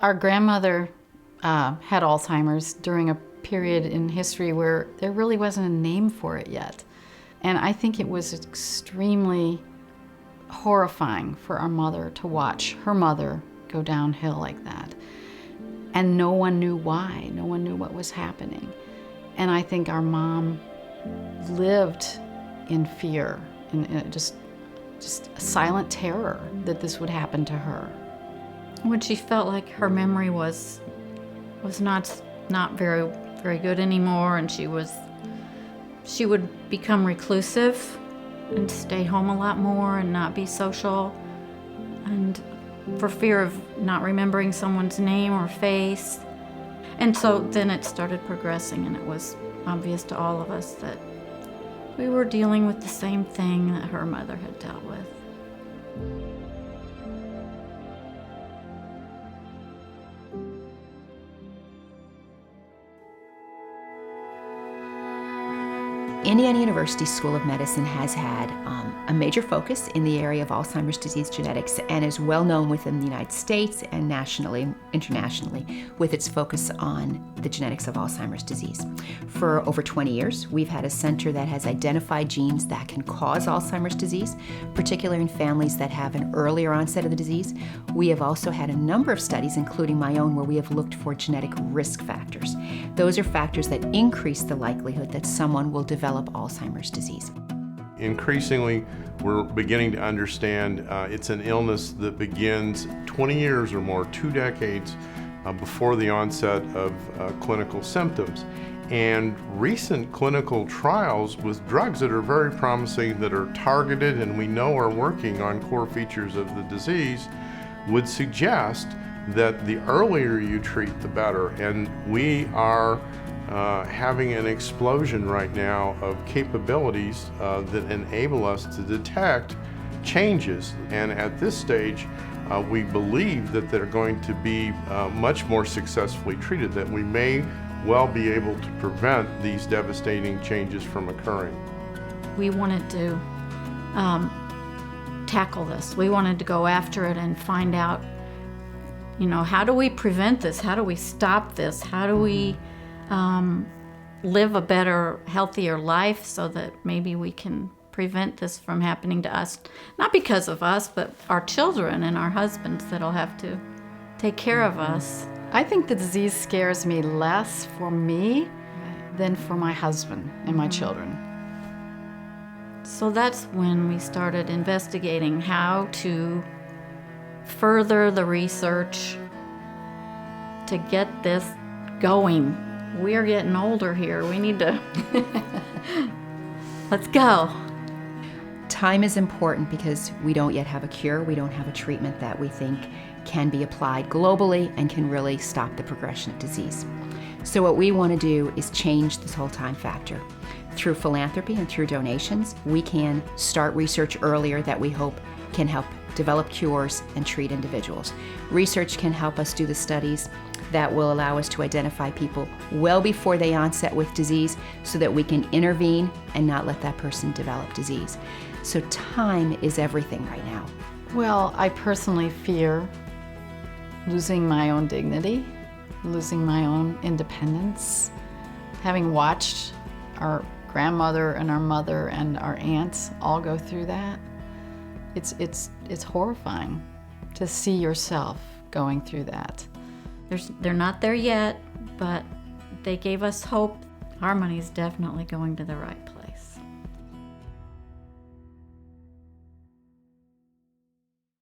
Our grandmother had Alzheimer's during a period in history where there really wasn't a name for it yet. And I think it was extremely horrifying for our mother to watch her mother go downhill like that. And no one knew why, no one knew what was happening. And I think our mom lived in fear, in just a silent terror that this would happen to her. When she felt like her memory was not very good anymore, and she would become reclusive and stay home a lot more and not be social, and for fear of not remembering someone's name or face. And so then it started progressing, and it was obvious to all of us that we were dealing with the same thing that her mother had dealt with. Indiana University School of Medicine has had a major focus in the area of Alzheimer's disease genetics and is well known within the United States and nationally, internationally, with its focus on the genetics of Alzheimer's disease. For over 20 years, we've had a center that has identified genes that can cause Alzheimer's disease, particularly in families that have an earlier onset of the disease. We have also had a number of studies, including my own, where we have looked for genetic risk factors. Those are factors that increase the likelihood that someone will develop Alzheimer's disease. Increasingly, we're beginning to understand it's an illness that begins 20 years or more, 2 decades before the onset of clinical symptoms. And recent clinical trials with drugs that are very promising, that are targeted and we know are working on core features of the disease, would suggest that the earlier you treat, the better. And we are having an explosion right now of capabilities that enable us to detect changes. And at this stage, we believe that they're going to be much more successfully treated, that we may well be able to prevent these devastating changes from occurring. We wanted to tackle this. We wanted to go after it and find out, how do we prevent this? How do we stop this? How do we live a better, healthier life so that maybe we can prevent this from happening to us? Not because of us, but our children and our husbands that'll have to take care of us. I think the disease scares me less for me than for my husband and my children. So that's when we started investigating how to further the research to get this going. We're getting older here. We need to let's go. Time is important because we don't yet have a cure. We don't have a treatment that we think can be applied globally and can really stop the progression of disease. So what we want to do is change this whole time factor. Through philanthropy and through donations, we can start research earlier that we hope can help develop cures and treat individuals. Research can help us do the studies that will allow us to identify people well before they onset with disease so that we can intervene and not let that person develop disease. So time is everything right now. Well, I personally fear losing my own dignity, losing my own independence. Having watched our grandmother and our mother and our aunts all go through that, it's horrifying to see yourself going through that. They're not there yet, but they gave us hope. Our money's definitely going to the right place.